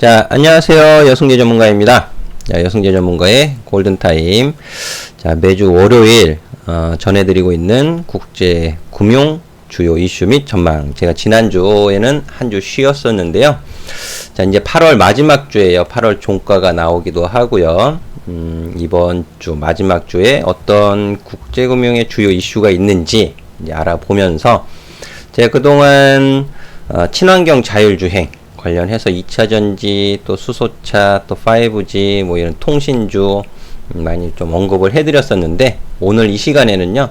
자, 안녕하세요. 여승재 전문가입니다. 자, 여승재 전문가의 골든타임. 자, 매주 월요일 전해드리고 있는 국제 금융 주요 이슈 및 전망. 제가 지난주에는 한 주 쉬었었는데요. 자, 이제 8월 마지막 주에요. 8월 종가가 나오기도 하고요. 이번 주 마지막 주에 어떤 국제금융의 주요 이슈가 있는지 이제 알아보면서 제가 그동안 친환경 자율주행 관련해서 2차전지 또 수소차 또 5G 뭐 이런 통신주 많이 좀 언급을 해드렸었는데, 오늘 이 시간에는요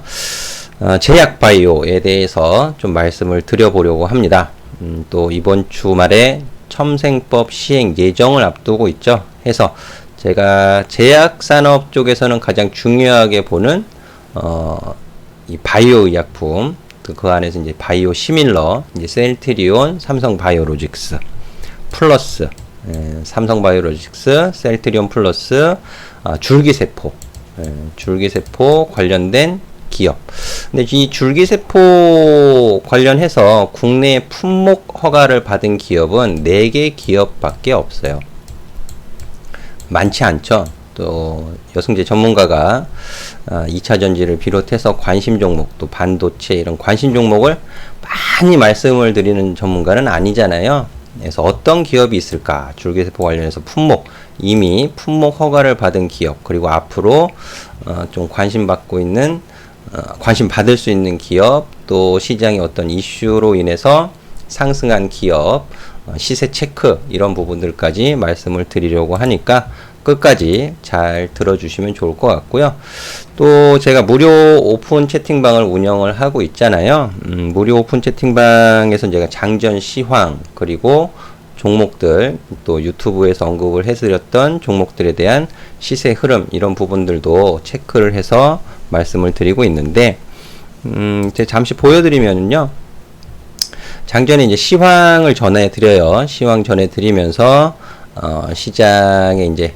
제약바이오에 대해서 좀 말씀을 드려보려고 합니다. 또 이번 주말에 첨생법 시행 예정을 앞두고 있죠. 해서 제가 제약산업 쪽에서는 가장 중요하게 보는 이 바이오 의약품, 그 안에서 이제 바이오 시밀러, 이제 셀트리온, 삼성바이오로직스 플러스, 삼성바이오로직스, 셀트리온 플러스, 줄기세포, 줄기세포 관련된 기업. 근데 이 줄기세포 관련해서 국내 품목 허가를 받은 기업은 4개 기업밖에 없어요. 많지 않죠. 또 여승재 전문가가 2차 전지를 비롯해서 관심 종목, 또 반도체 이런 관심 종목을 많이 말씀을 드리는 전문가는 아니잖아요. 그래서 어떤 기업이 있을까? 줄기세포 관련해서 품목, 이미 품목 허가를 받은 기업, 그리고 앞으로 좀 관심 받고 있는, 관심 받을 수 있는 기업, 또 시장의 어떤 이슈로 인해서 상승한 기업, 시세 체크, 이런 부분들까지 말씀을 드리려고 하니까 끝까지 잘 들어주시면 좋을 것 같고요. 또 제가 무료 오픈 채팅방을 운영을 하고 있잖아요. 무료 오픈 채팅방에서 제가 장전 시황, 그리고 종목들, 또 유튜브에서 언급을 해드렸던 종목들에 대한 시세 흐름, 이런 부분들도 체크를 해서 말씀을 드리고 있는데, 제가 잠시 보여드리면요, 장전에 이제 시황을 전해드려요. 시황 전해드리면서 시장에 이제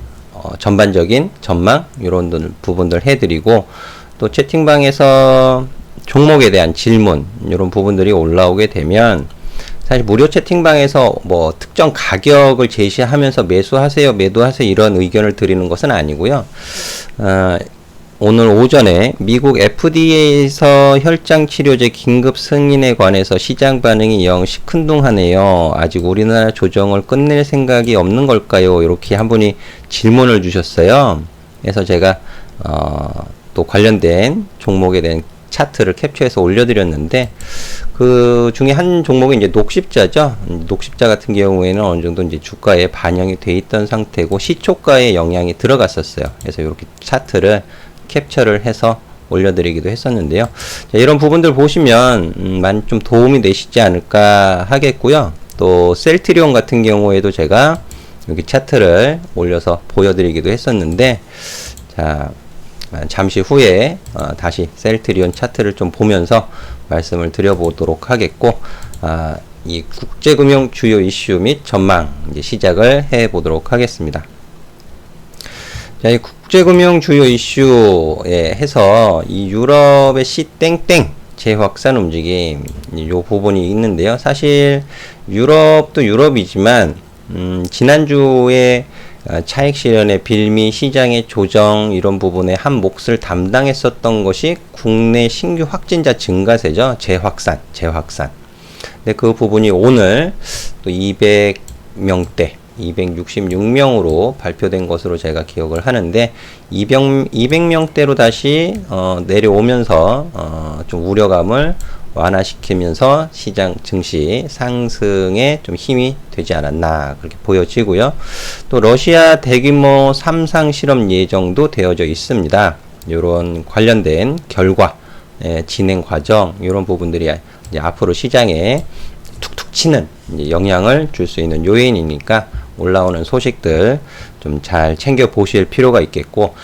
전반적인 전망, 이런 부분들 해드리고, 또 채팅방에서 종목에 대한 질문, 이런 부분들이 올라오게 되면, 사실 무료 채팅방에서 뭐 특정 가격을 제시하면서 매수하세요, 매도하세요, 이런 의견을 드리는 것은 아니고요. 오늘 오전에 미국 FDA에서 혈장치료제 긴급 승인에 관해서 시장 반응이 영 시큰둥하네요. 아직 우리나라 조정을 끝낼 생각이 없는 걸까요? 이렇게 한 분이 질문을 주셨어요. 그래서 제가 또 관련된 종목에 대한 차트를 캡처해서 올려드렸는데, 그 중에 한 종목이 이제 녹십자죠. 녹십자 같은 경우에는 어느 정도 이제 주가에 반영이 돼 있던 상태고 시초가에 영향이 들어갔었어요. 그래서 이렇게 차트를 캡처를 해서 올려드리기도 했었는데요. 자, 이런 부분들 보시면 많이 좀 도움이 되시지 않을까 하겠고요. 또 셀트리온 같은 경우에도 제가 여기 차트를 올려서 보여드리기도 했었는데, 자, 잠시 후에 다시 셀트리온 차트를 좀 보면서 말씀을 드려보도록 하겠고, 이 국제금융 주요 이슈 및 전망 이제 시작을 해보도록 하겠습니다. 자, 이 국제금융 주요 이슈에 해서 이 유럽의 C땡땡 재확산 움직임, 요 부분이 있는데요. 사실 유럽도 유럽이지만 지난주에 차익 실현의 빌미, 시장의 조정, 이런 부분에 한 몫을 담당했었던 것이 국내 신규 확진자 증가세죠. 재확산. 근데 그 부분이 오늘 또 200명대 266명으로 발표된 것으로 제가 기억을 하는데, 200명대로 다시 내려오면서 좀 우려감을 완화시키면서 시장 증시 상승에 좀 힘이 되지 않았나, 그렇게 보여지고요. 또 러시아 대규모 3상 실험 예정도 되어져 있습니다. 이런 관련된 결과, 진행 과정, 이런 부분들이 이제 앞으로 시장에 툭툭 치는 이제 영향을 줄 수 있는 요인이니까 올라오는 소식들 좀 잘 챙겨 보실 필요가 있겠고,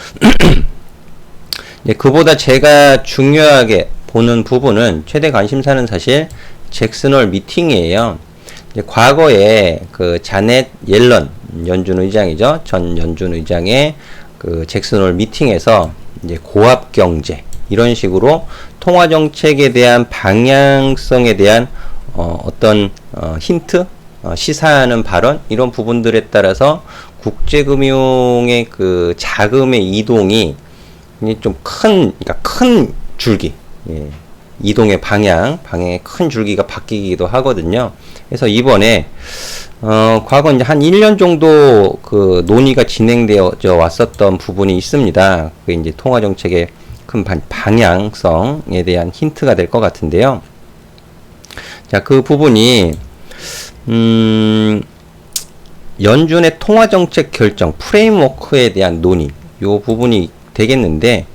그보다 제가 중요하게 보는 부분은, 최대 관심사는 사실 잭슨홀 미팅이에요. 과거에 그 자넷 옐런 연준 의장이죠. 전 연준 의장의 그 잭슨홀 미팅에서 이제 고압 경제, 이런 식으로 통화 정책에 대한 방향성에 대한 어떤 힌트, 시사하는 발언 이런 부분들에 따라서 국제금융의 그 자금의 이동이 좀 그러니까 큰 줄기, 예, 이동의 방향에 큰 줄기가 바뀌기도 하거든요. 그래서 이번에 과거 이제 한 1년 정도 그 논의가 진행되어 왔었던 부분이 있습니다. 그게 이제 통화 정책의 큰 방향성에 대한 힌트가 될 것 같은데요. 자, 그 부분이 연준의 통화 정책 결정 프레임워크에 대한 논의, 요 부분이 되겠는데,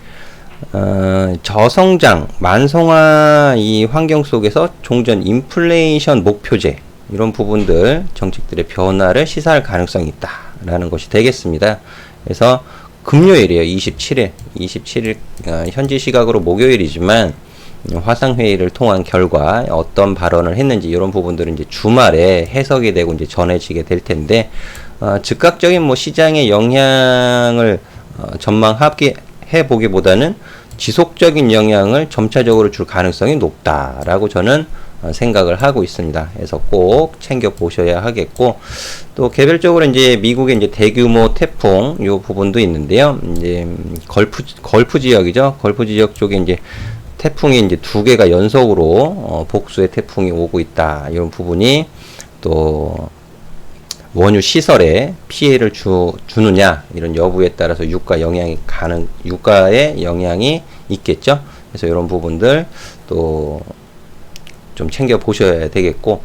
저성장, 만성화 이 환경 속에서 종전 인플레이션 목표제 이런 부분들 정책들의 변화를 시사할 가능성이 있다라는 것이 되겠습니다. 그래서 금요일이에요. 27일 현지 시각으로 목요일이지만 화상회의를 통한 결과 어떤 발언을 했는지 이런 부분들은 이제 주말에 해석이 되고 이제 전해지게 될 텐데, 즉각적인 뭐 시장의 영향을 전망해 보기보다는 지속적인 영향을 점차적으로 줄 가능성이 높다라고 저는 생각을 하고 있습니다. 그래서 꼭 챙겨 보셔야 하겠고, 또 개별적으로 이제 미국의 이제 대규모 태풍 요 부분도 있는데요. 이제 걸프 지역이죠. 걸프 지역 쪽에 이제 태풍이 이제 2개가 연속으로 복수의 태풍이 오고 있다. 이런 부분이 또 원유 시설에 피해를 주느냐 이런 여부에 따라서 유가에 영향이 있겠죠. 그래서 이런 부분들 또 좀 챙겨 보셔야 되겠고,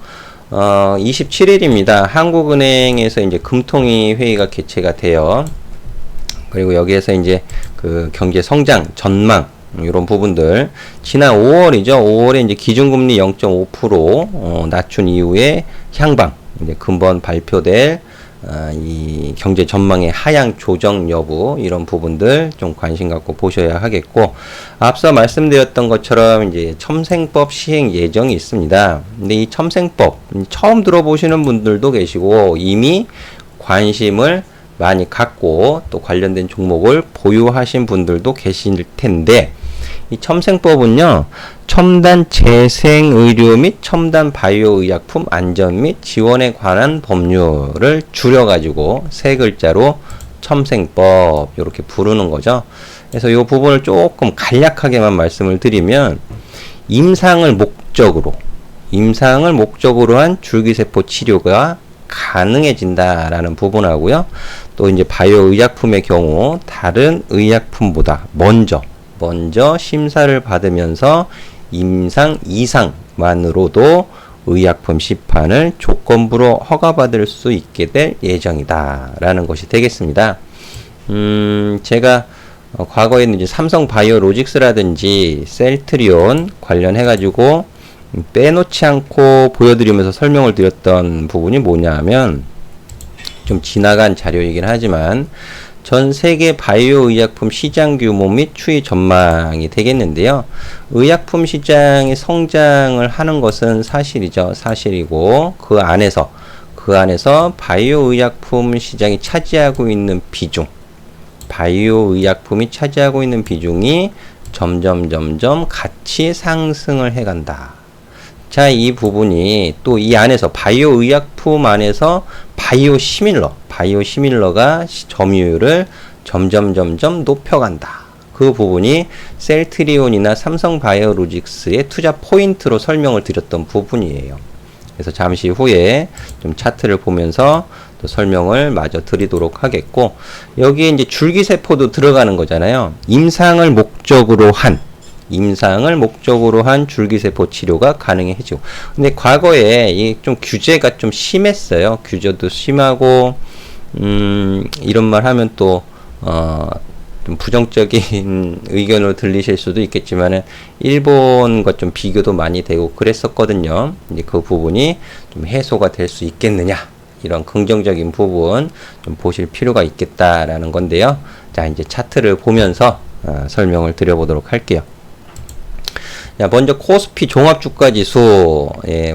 27일입니다. 한국은행에서 이제 금통위 회의가 개최가 돼요. 그리고 여기에서 이제 그 경제 성장 전망 이런 부분들, 지난 5월이죠. 5월에 이제 기준금리 0.5% 낮춘 이후에 향방 이제 근본 발표될 이 경제 전망의 하향 조정 여부 이런 부분들 좀 관심 갖고 보셔야 하겠고, 앞서 말씀드렸던 것처럼 이제 첨생법 시행 예정이 있습니다. 근데 이 첨생법 처음 들어보시는 분들도 계시고 이미 관심을 많이 갖고 또 관련된 종목을 보유하신 분들도 계실 텐데, 이 첨생법은요, 첨단 재생의료 및 첨단 바이오의약품 안전 및 지원에 관한 법률을 줄여가지고 세 글자로 첨생법 이렇게 부르는 거죠. 그래서 이 부분을 조금 간략하게만 말씀을 드리면, 임상을 목적으로 한 줄기세포 치료가 가능해진다라는 부분하고요. 또 이제 바이오의약품의 경우 다른 의약품보다 먼저 심사를 받으면서 임상 이상만으로도 의약품 시판을 조건부로 허가받을 수 있게 될 예정이다 라는 것이 되겠습니다. 제가 과거에는 이제 삼성 바이오로직스라든지 셀트리온 관련해 가지고 빼놓지 않고 보여드리면서 설명을 드렸던 부분이 뭐냐면, 좀 지나간 자료이긴 하지만 전 세계 바이오 의약품 시장 규모 및 추이 전망이 되겠는데요. 의약품 시장이 성장을 하는 것은 사실이죠. 사실이고 그 안에서 바이오 의약품 시장이 차지하고 있는 비중, 바이오 의약품이 차지하고 있는 비중이 점점 같이 상승을 해간다. 자, 이 부분이 또 이 안에서 바이오 의약품 안에서 바이오 시밀러가 점유율을 점점 높여간다. 그 부분이 셀트리온이나 삼성 바이오로직스의 투자 포인트로 설명을 드렸던 부분이에요. 그래서 잠시 후에 좀 차트를 보면서 또 설명을 마저 드리도록 하겠고, 여기에 이제 줄기세포도 들어가는 거잖아요. 임상을 목적으로 한 줄기세포 치료가 가능해지고. 근데 과거에 이 좀 규제가 좀 심했어요. 규제도 심하고, 이런 말 하면 또, 좀 부정적인 의견으로 들리실 수도 있겠지만은, 일본과 좀 비교도 많이 되고 그랬었거든요. 이제 그 부분이 좀 해소가 될 수 있겠느냐. 이런 긍정적인 부분 좀 보실 필요가 있겠다라는 건데요. 자, 이제 차트를 보면서 설명을 드려보도록 할게요. 자, 먼저 코스피 종합주가지수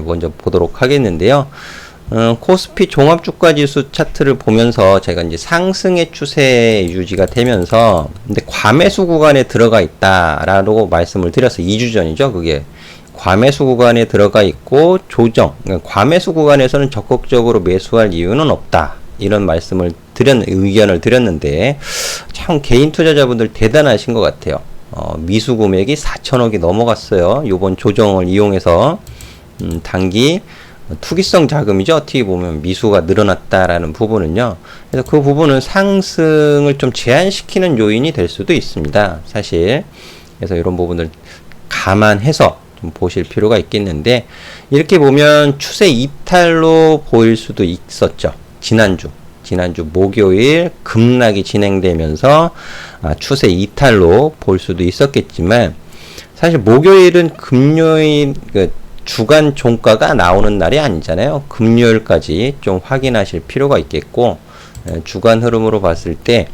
먼저 보도록 하겠는데요. 코스피 종합주가지수 차트를 보면서 제가 이제 상승의 추세 유지가 되면서, 근데 과매수 구간에 들어가 있다라고 말씀을 드렸어요. 2주 전이죠. 그게 과매수 구간에 들어가 있고 조정, 그러니까 과매수 구간에서는 적극적으로 매수할 이유는 없다. 이런 말씀을 의견을 드렸는데 참 개인 투자자분들 대단하신 것 같아요. 미수 금액이 4천억이 넘어갔어요. 요번 조정을 이용해서 단기 투기성 자금이죠. 어떻게 보면 미수가 늘어났다라는 부분은요. 그래서 그 부분은 상승을 좀 제한시키는 요인이 될 수도 있습니다. 사실. 그래서 이런 부분을 감안해서 좀 보실 필요가 있겠는데, 이렇게 보면 추세 이탈로 보일 수도 있었죠. 지난주 목요일 급락이 진행되면서 추세 이탈로 볼 수도 있었겠지만, 사실 목요일은 금요일 주간 종가가 나오는 날이 아니잖아요. 금요일까지 좀 확인하실 필요가 있겠고, 주간 흐름으로 봤을 때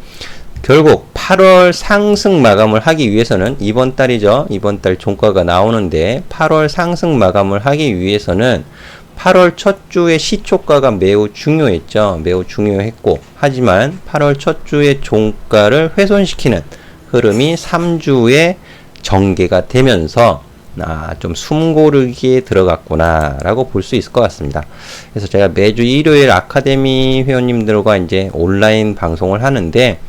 결국 8월 상승 마감을 하기 위해서는, 이번 달이죠. 이번 달 종가가 나오는데 8월 상승 마감을 하기 위해서는 8월 첫 주의 시초가가 매우 중요했죠. 매우 중요했고, 하지만 8월 첫 주의 종가를 훼손시키는 흐름이 3주에 전개가 되면서 좀 숨고르기에 들어갔구나 라고 볼 수 있을 것 같습니다. 그래서 제가 매주 일요일 아카데미 회원님들과 이제 온라인 방송을 하는데,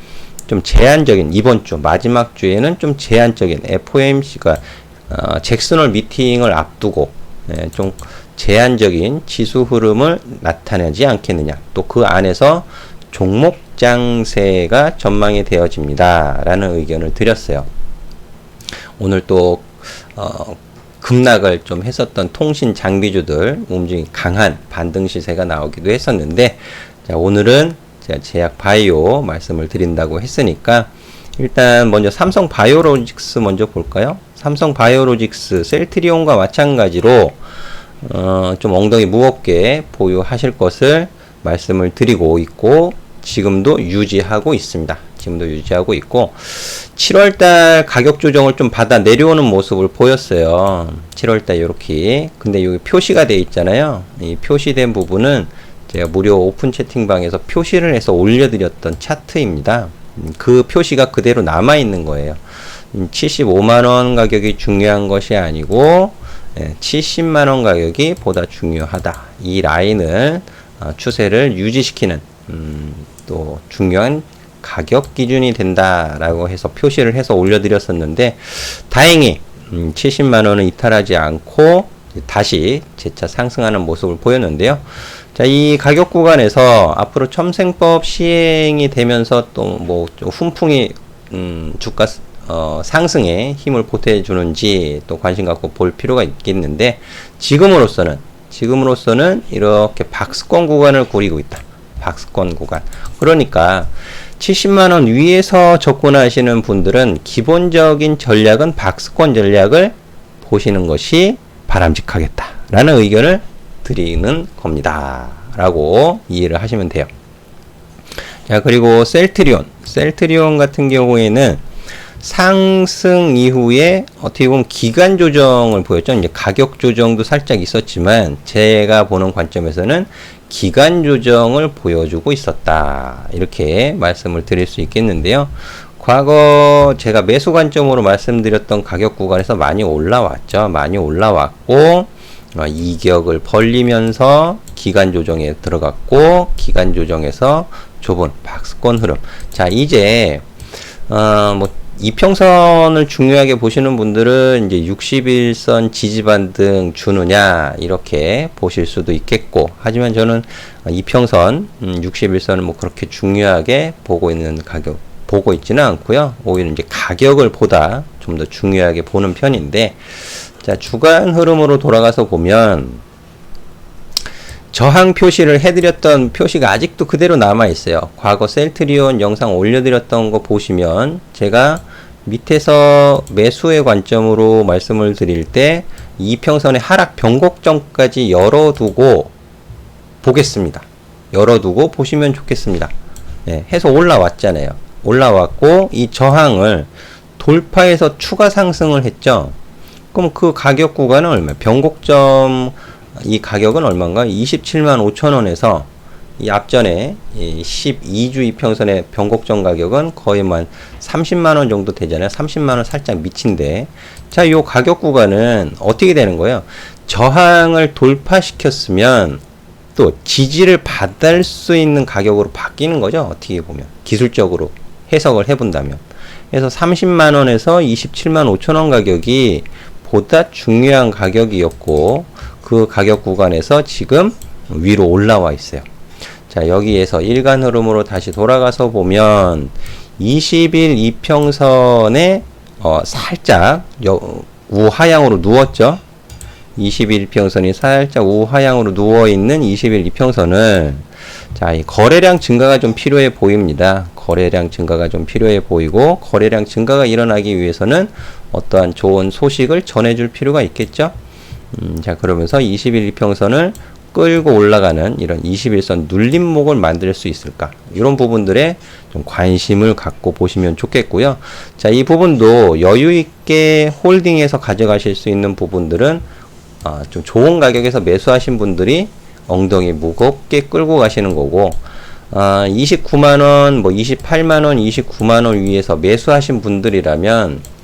좀 제한적인, 이번 주 마지막 주에는 좀 제한적인 FOMC가 잭슨홀 미팅을 앞두고 좀 제한적인 지수 흐름을 나타내지 않겠느냐, 또 그 안에서 종목 장세가 전망이 되어집니다 라는 의견을 드렸어요. 오늘 또 급락을 좀 했었던 통신 장비주들 움직임 강한 반등 시세가 나오기도 했었는데, 자, 오늘은 제가 제약 바이오 말씀을 드린다고 했으니까 일단 먼저 삼성 바이오로직스 먼저 볼까요? 삼성 바이오로직스 셀트리온과 마찬가지로 좀 엉덩이 무겁게 보유하실 것을 말씀을 드리고 있고, 지금도 유지하고 있습니다. 지금도 유지하고 있고, 7월달 가격 조정을 좀 받아 내려오는 모습을 보였어요. 7월달 이렇게. 근데 여기 표시가 돼 있잖아요. 이 표시된 부분은 제가 무료 오픈 채팅방에서 표시를 해서 올려드렸던 차트입니다. 그 표시가 그대로 남아 있는 거예요. 75만원 가격이 중요한 것이 아니고 70만원 가격이 보다 중요하다. 이 라인을 추세를 유지시키는 또 중요한 가격 기준이 된다라고 해서 표시를 해서 올려드렸었는데, 다행히 70만원은 이탈하지 않고 다시 재차 상승하는 모습을 보였는데요. 자, 이 가격 구간에서 앞으로 첨생법 시행이 되면서 또 뭐 훈풍이 주가 상승에 힘을 보태주는지 또 관심 갖고 볼 필요가 있겠는데, 지금으로서는 이렇게 박스권 구간을 그리고 있다. 박스권 구간. 그러니까 70만원 위에서 접근하시는 분들은 기본적인 전략은 박스권 전략을 보시는 것이 바람직하겠다라는 의견을 드리는 겁니다. 라고 이해를 하시면 돼요. 자, 그리고 셀트리온 같은 경우에는 상승 이후에 어떻게 보면 기간 조정을 보였죠. 이제 가격 조정도 살짝 있었지만 제가 보는 관점에서는 기간 조정을 보여주고 있었다. 이렇게 말씀을 드릴 수 있겠는데요. 과거 제가 매수 관점으로 말씀드렸던 가격 구간에서 많이 올라왔죠. 많이 올라왔고 이격을 벌리면서 기간 조정에 들어갔고, 기간 조정에서 좁은 박스권 흐름. 자, 이제 뭐 이평선을 중요하게 보시는 분들은 이제 60일선 지지반등 주느냐 이렇게 보실 수도 있겠고, 하지만 저는 이평선 60일선을 뭐 그렇게 중요하게 보고 있지는 않고요. 오히려 이제 가격을 보다 좀 더 중요하게 보는 편인데, 자, 주간 흐름으로 돌아가서 보면 저항 표시를 해드렸던 표시가 아직도 그대로 남아 있어요. 과거 셀트리온 영상 올려드렸던 거 보시면 제가 밑에서 매수의 관점으로 말씀을 드릴 때 이평선의 하락 변곡점까지 열어두고 보겠습니다. 열어두고 보시면 좋겠습니다. 네, 해서 올라왔잖아요. 올라왔고 이 저항을 돌파해서 추가 상승을 했죠. 그럼 그 가격 구간은 얼마? 변곡점 이 가격은 얼마인가? 27만 5천 원에서 이 앞전에 이 12주 이평선의 변곡점 가격은 거의 만 30만원 정도 되잖아요. 30만원 살짝 미친데, 자, 요 가격 구간은 어떻게 되는 거예요? 저항을 돌파시켰으면 또 지지를 받을 수 있는 가격으로 바뀌는 거죠. 어떻게 보면 기술적으로 해석을 해본다면. 그래서 30만원에서 27만 5천원 가격이 보다 중요한 가격이었고, 그 가격 구간에서 지금 위로 올라와 있어요. 자, 여기에서 일간 흐름으로 다시 돌아가서 보면 20일 이평선에 살짝 우하향으로 누웠죠. 20일 이평선이 살짝 우하향으로 누워있는 20일 이평선을, 자, 이 거래량 증가가 좀 필요해 보입니다. 거래량 증가가 좀 필요해 보이고, 거래량 증가가 일어나기 위해서는 어떠한 좋은 소식을 전해줄 필요가 있겠죠. 자, 그러면서 20일 이평선을 끌고 올라가는 이런 21선 눌림목을 만들 수 있을까? 이런 부분들에 좀 관심을 갖고 보시면 좋겠고요. 자, 이 부분도 여유 있게 홀딩해서 가져가실 수 있는 부분들은 좀 좋은 가격에서 매수하신 분들이 엉덩이 무겁게 끌고 가시는 거고, 29만원, 뭐 28만원, 29만원 위에서 매수하신 분들이라면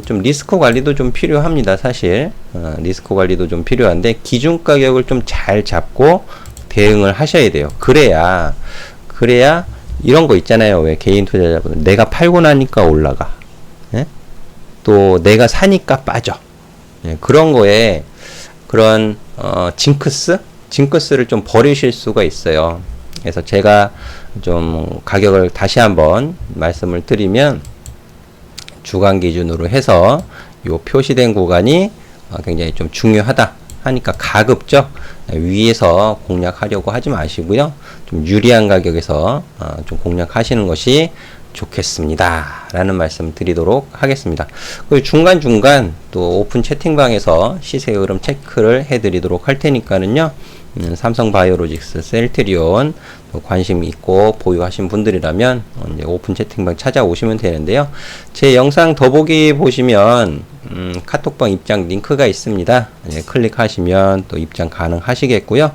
좀 리스크 관리도 좀 필요합니다. 사실 리스크 관리도 좀 필요한데, 기준 가격을 좀 잘 잡고 대응을 하셔야 돼요. 그래야 이런 거 있잖아요. 왜 개인 투자자분들 내가 팔고 나니까 올라가, 예? 또 내가 사니까 빠져, 예? 그런 거에 그런 징크스를 좀 버리실 수가 있어요. 그래서 제가 좀 가격을 다시 한번 말씀을 드리면, 주간 기준으로 해서 요 표시된 구간이 굉장히 좀 중요하다 하니까 가급적 위에서 공략하려고 하지 마시고요. 좀 유리한 가격에서 좀 공략하시는 것이 좋겠습니다 라는 말씀 드리도록 하겠습니다. 그리고 중간중간 또 오픈 채팅방에서 시세 흐름 체크를 해 드리도록 할 테니까는요, 삼성바이오로직스, 셀트리온 관심 있고 보유하신 분들이라면 이제 오픈 채팅방 찾아오시면 되는데요. 제 영상 더보기 보시면 카톡방 입장 링크가 있습니다. 클릭하시면 또 입장 가능하시겠고요.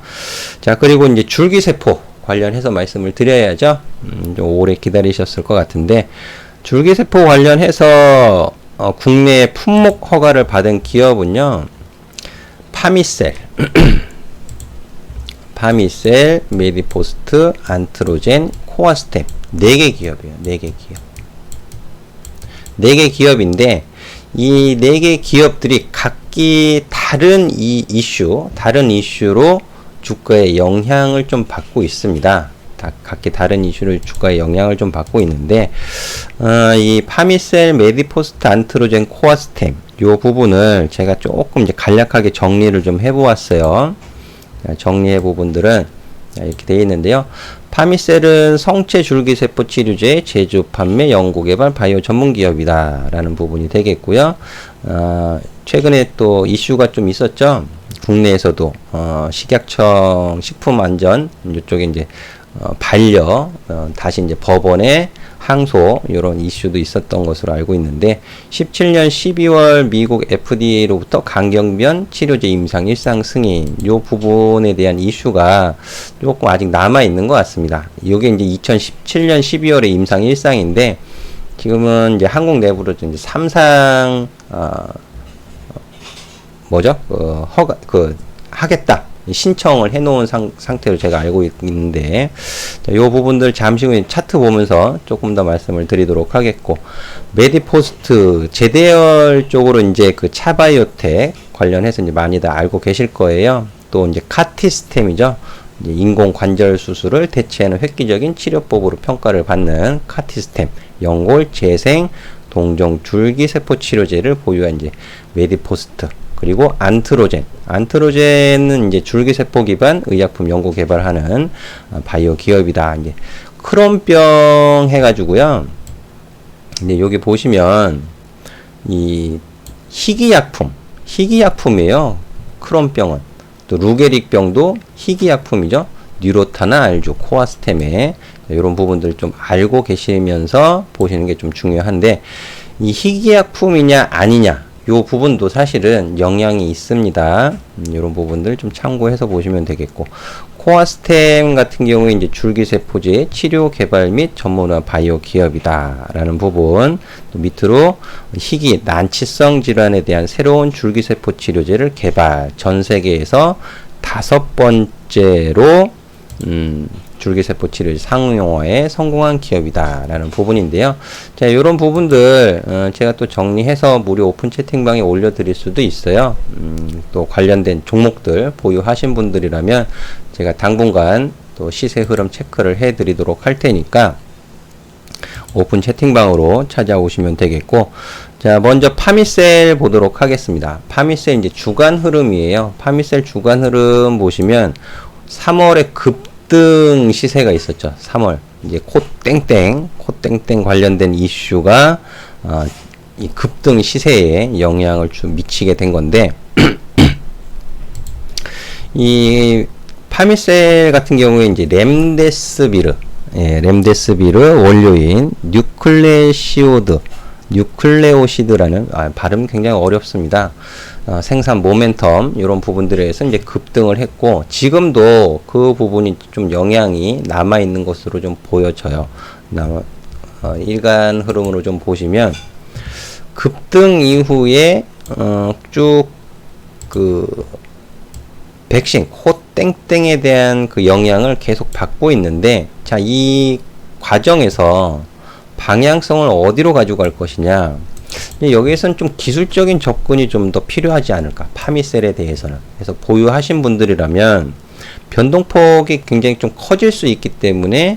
자, 그리고 이제 줄기세포 관련해서 말씀을 드려야죠. 좀 오래 기다리셨을 것 같은데, 줄기세포 관련해서 국내에 품목 허가를 받은 기업은요, 파미셀, 메디포스트, 안트로젠, 코아스템 4개 기업이에요. 4개 기업. 4개 기업인데, 이 4개 기업들이 각기 다른 다른 이슈로 주가에 영향을 좀 받고 있습니다. 각기 다른 이슈로 주가에 영향을 좀 받고 있는데, 이 파미셀, 메디포스트, 안트로젠, 코아스템 요 부분을 제가 조금 이제 간략하게 정리를 좀 해보았어요. 정리해 부분들은 이렇게 되어 있는데요. 파미셀은 성체 줄기세포 치료제 제조, 판매, 연구, 개발, 바이오 전문 기업이다 라는 부분이 되겠고요. 최근에 또 이슈가 좀 있었죠. 국내에서도 식약청 식품안전 이쪽에 이제 다시 이제 법원에 항소 이런 이슈도 있었던 것으로 알고 있는데, 17년 12월 미국 FDA로부터 강경변 치료제 임상 일상 승인 요 부분에 대한 이슈가 조금 아직 남아 있는 것 같습니다. 이게 이제 2017년 12월에 임상 일상인데, 지금은 이제 한국 내부로 이제 3상 하겠다 신청을 해놓은 상태로 제가 알고 있는데, 자, 요 부분들 잠시 후에 차트 보면서 조금 더 말씀을 드리도록 하겠고, 메디포스트 제대열 쪽으로 이제 그 차바이오텍 관련해서 이제 많이들 알고 계실 거예요. 또 이제 카티스템이죠. 이제 인공 관절 수술을 대체하는 획기적인 치료법으로 평가를 받는 카티스템, 연골 재생 동종 줄기세포 치료제를 보유한 이제 메디포스트. 그리고 안트로젠은 이제 줄기세포 기반 의약품 연구 개발하는 바이오 기업이다. 이제 크론병 해가지고요. 이제 여기 보시면 이 희귀약품이에요. 크론병은. 또 루게릭병도 희귀약품이죠. 뉴로타나 알주, 코아스템에 이런 부분들 좀 알고 계시면서 보시는 게 좀 중요한데, 이 희귀약품이냐 아니냐 요 부분도 사실은 영향이 있습니다. 이런 부분들 좀 참고해서 보시면 되겠고, 코아스템 같은 경우에 이제 줄기세포제 치료 개발 및 전문화 바이오 기업이다라는 부분, 또 밑으로 희귀 난치성 질환에 대한 새로운 줄기세포 치료제를 개발, 전 세계에서 5번째로 줄기세포 치료제 상용화에 성공한 기업이다라는 부분인데요. 자, 이런 부분들 제가 또 정리해서 무료 오픈 채팅방에 올려드릴 수도 있어요. 또 관련된 종목들 보유하신 분들이라면 제가 당분간 또 시세 흐름 체크를 해드리도록 할 테니까 오픈 채팅방으로 찾아오시면 되겠고, 자, 먼저 파미셀 보도록 하겠습니다. 파미셀 이제 주간 흐름이에요. 파미셀 주간 흐름 보시면 3월에 급등 시세가 있었죠. 3월 이제 코 땡땡 관련된 이슈가 이 급등 시세에 영향을 좀 미치게 된 건데 이 파미셀 같은 경우에 이제 렘데스비르 원료인 뉴클레오시드라는 발음 굉장히 어렵습니다. 생산 모멘텀 이런 부분들에서 이제 급등을 했고, 지금도 그 부분이 좀 영향이 남아 있는 것으로 좀 보여져요. 일간 흐름으로 좀 보시면 급등 이후에 쭉 그 백신 코 땡땡에 대한 그 영향을 계속 받고 있는데, 자, 이 과정에서 방향성을 어디로 가지고 갈 것이냐, 여기에서는 좀 기술적인 접근이 좀 더 필요하지 않을까, 파미셀에 대해서는. 그래서 보유하신 분들이라면 변동폭이 굉장히 좀 커질 수 있기 때문에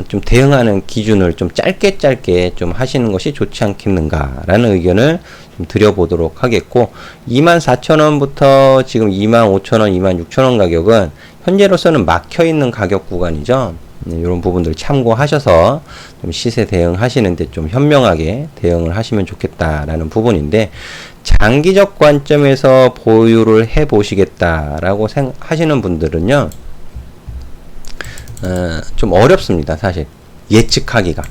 좀 대응하는 기준을 좀 짧게 좀 하시는 것이 좋지 않겠는가라는 의견을 좀 드려보도록 하겠고, 24,000원부터 지금 25,000원, 26,000원 가격은 현재로서는 막혀있는 가격 구간이죠. 이런 부분들 참고하셔서 좀 시세 대응하시는데 좀 현명하게 대응을 하시면 좋겠다라는 부분인데, 장기적 관점에서 보유를 해 보시겠다라고 하시는 분들은요, 좀 어렵습니다. 사실 예측하기가.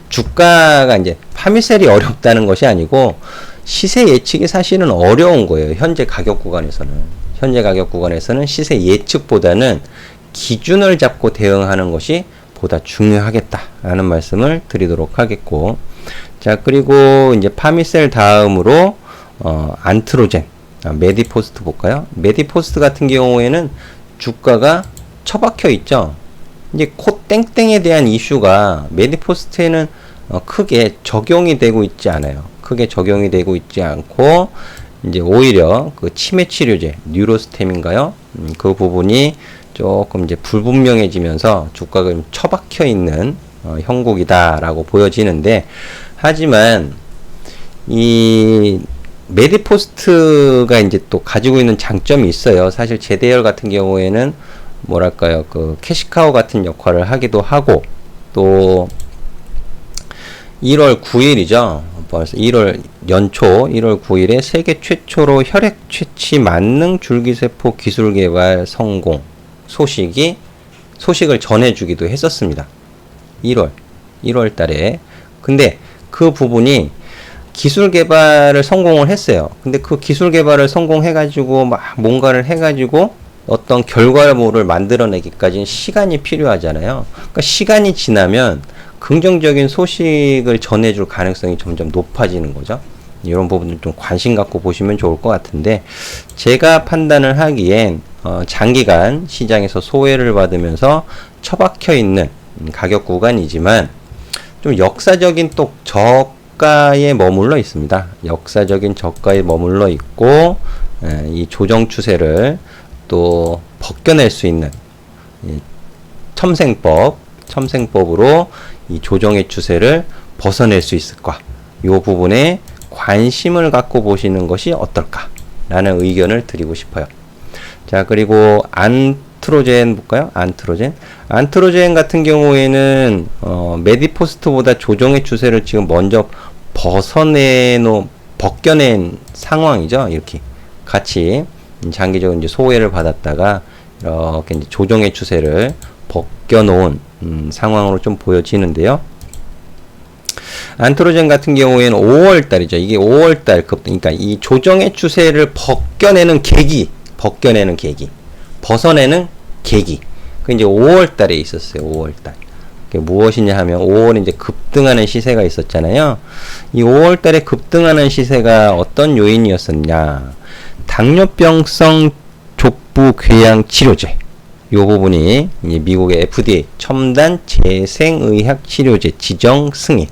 주가가 이제 파미셀이 어렵다는 것이 아니고 시세 예측이 사실은 어려운 거예요. 현재 가격 구간에서는 시세 예측보다는 기준을 잡고 대응하는 것이 보다 중요하겠다라는 말씀을 드리도록 하겠고, 자, 그리고 이제 파미셀 다음으로 안트로젠, 메디포스트 볼까요? 메디포스트 같은 경우에는 주가가 처박혀 있죠. 이제 코 땡땡에 대한 이슈가 메디포스트에는 크게 적용이 되고 있지 않아요. 크게 적용이 되고 있지 않고, 이제 오히려 그 치매 치료제 뉴로스템인가요? 그 부분이 조금 이제 불분명해지면서 주가가 좀 처박혀 있는 형국이다라고 보여지는데, 하지만 이 메디포스트가 이제 또 가지고 있는 장점이 있어요. 사실 제대열 같은 경우에는 뭐랄까요, 그 캐시카우 같은 역할을 하기도 하고, 또 1월 9일이죠. 벌써 연초 1월 9일에 세계 최초로 혈액 채취 만능 줄기세포 기술 개발 성공 소식을 전해주기도 했었습니다. 1월 달에. 근데 그 부분이 기술 개발을 성공을 했어요. 근데 그 기술 개발을 성공해가지고 막 뭔가를 해가지고 어떤 결과물을 만들어내기까지는 시간이 필요하잖아요. 그러니까 시간이 지나면 긍정적인 소식을 전해줄 가능성이 점점 높아지는 거죠. 이런 부분들 좀 관심 갖고 보시면 좋을 것 같은데, 제가 판단을 하기엔 장기간 시장에서 소외를 받으면서 처박혀 있는 가격 구간이지만 좀 역사적인 또 저가에 머물러 있습니다. 역사적인 저가에 머물러 있고, 이 조정 추세를 또 벗겨낼 수 있는 첨생법으로 이 조정의 추세를 벗어낼 수 있을까? 이 부분에 관심을 갖고 보시는 것이 어떨까라는 의견을 드리고 싶어요. 자, 그리고 안트로젠 볼까요? 안트로젠 같은 경우에는 메디포스트보다 조정의 추세를 지금 먼저 벗겨낸 상황이죠. 이렇게 같이 장기적으로 이제 소외를 받았다가 이렇게 이제 조정의 추세를 벗겨놓은 상황으로 좀 보여지는데요. 안트로젠 같은 경우에는 5월달이죠. 이게 5월달 그러니까 이 조정의 추세를 벗겨내는 계기, 벗어내는 계기. 그 이제 5월 달에 있었어요. 5월 달. 그게 무엇이냐 하면 5월에 이제 급등하는 시세가 있었잖아요. 이 5월 달에 급등하는 시세가 어떤 요인이었었냐? 당뇨병성 족부 궤양 치료제. 요 부분이 이제 미국의 FDA 첨단 재생의학 치료제 지정 승인.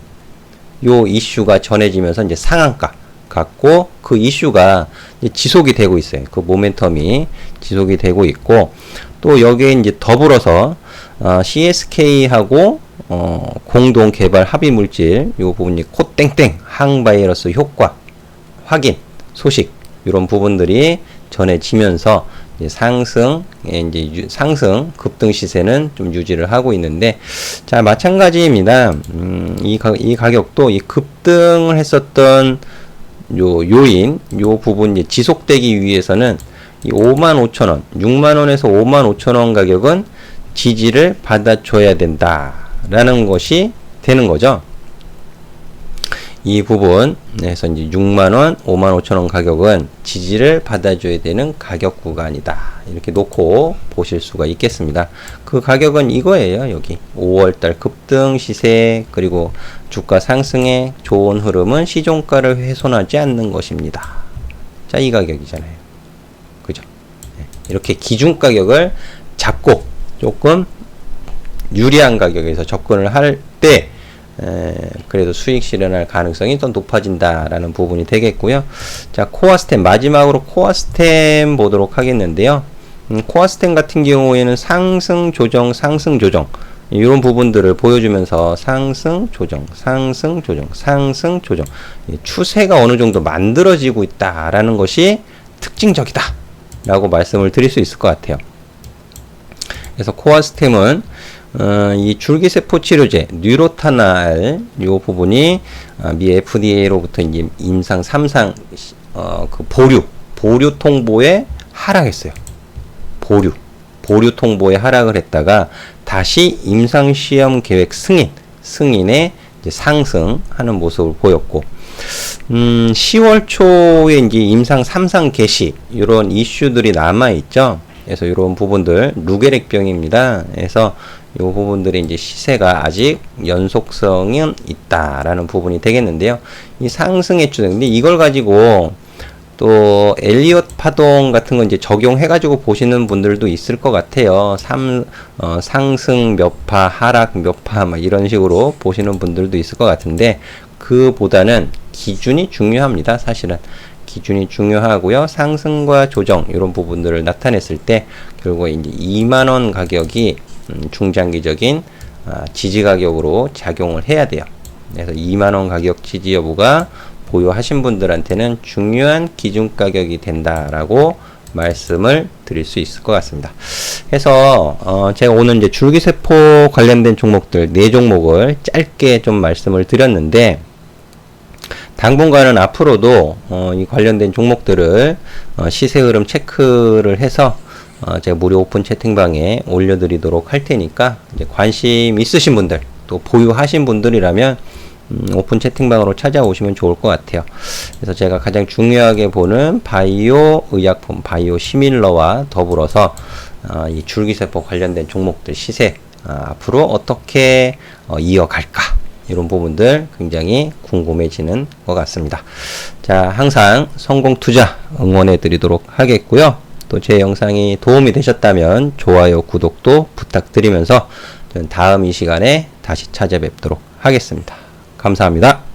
요 이슈가 전해지면서 이제 상한가 갖고 그 이슈가 이제 지속이 되고 있어요. 그 모멘텀이 지속이 되고 있고 또 여기에 이제 더불어서 CSK하고 공동 개발 합의 물질 요 부분이 코땡땡 항바이러스 효과 확인 소식 이런 부분들이 전해지면서 이제 상승 급등 시세는 좀 유지를 하고 있는데 자 마찬가지입니다. 이 가격도 이 급등을 했었던 요인 요 부분이 지속되기 위해서는 이 55,000원 6만원에서 55,000원 가격은 지지를 받아줘야 된다라는 것이 되는 거죠. 이 부분에서 이제 6만원 55,000원 가격은 지지를 받아줘야 되는 가격 구간이다 이렇게 놓고 보실 수가 있겠습니다. 그 가격은 이거예요. 여기 5월달 급등 시세 그리고 주가 상승의 좋은 흐름은 시종가를 훼손하지 않는 것입니다. 자, 이 가격이잖아요. 그죠? 이렇게 기준 가격을 잡고 조금 유리한 가격에서 접근을 할 때 그래도 수익 실현할 가능성이 더 높아진다라는 부분이 되겠고요. 자, 코어스템 마지막으로 코어스템 보도록 하겠는데요. 코어스템 같은 경우에는 상승 조정 이런 부분들을 보여주면서 상승 조정 추세가 어느 정도 만들어지고 있다라는 것이 특징적이다 라고 말씀을 드릴 수 있을 것 같아요. 그래서 코어스템은 이 줄기세포 치료제 뉴로타날 요 부분이 미 FDA로부터 이제 임상 3상 그 보류 통보에 하락했어요. 보류 통보에 하락을 했다가 다시 임상 시험 계획 승인에 이제 상승하는 모습을 보였고 10월 초에 이제 임상 3상 개시 이런 이슈들이 남아 있죠. 그래서 이런 부분들 루게릭병입니다. 그래서 이 부분들이 이제 시세가 아직 연속성은 있다라는 부분이 되겠는데요. 이 상승의 추세. 근데 이걸 가지고 또 엘리엇 파동 같은 거 이제 적용해 가지고 보시는 분들도 있을 것 같아요. 상승 몇 파, 하락 몇 파, 막 이런 식으로 보시는 분들도 있을 것 같은데 그보다는 기준이 중요합니다. 사실은. 기준이 중요하고요. 상승과 조정 이런 부분들을 나타냈을 때 결국 이제 2만원 가격이 중장기적인 지지 가격으로 작용을 해야 돼요. 그래서 2만원 가격 지지 여부가 보유하신 분들한테는 중요한 기준 가격이 된다라고 말씀을 드릴 수 있을 것 같습니다. 그래서 제가 오늘 이제 줄기세포 관련된 종목들 4종목을 짧게 좀 말씀을 드렸는데 당분간은 앞으로도 이 관련된 종목들을 시세 흐름 체크를 해서 제가 무료 오픈 채팅방에 올려드리도록 할 테니까 이제 관심 있으신 분들 또 보유하신 분들이라면 오픈 채팅방으로 찾아오시면 좋을 것 같아요. 그래서 제가 가장 중요하게 보는 바이오 의약품, 바이오 시밀러와 더불어서 이 줄기세포 관련된 종목들 시세 앞으로 어떻게 이어갈까 이런 부분들 굉장히 궁금해지는 것 같습니다. 자, 항상 성공 투자 응원해 드리도록 하겠고요. 또 제 영상이 도움이 되셨다면 좋아요, 구독도 부탁드리면서 저는 다음 이 시간에 다시 찾아뵙도록 하겠습니다. 감사합니다.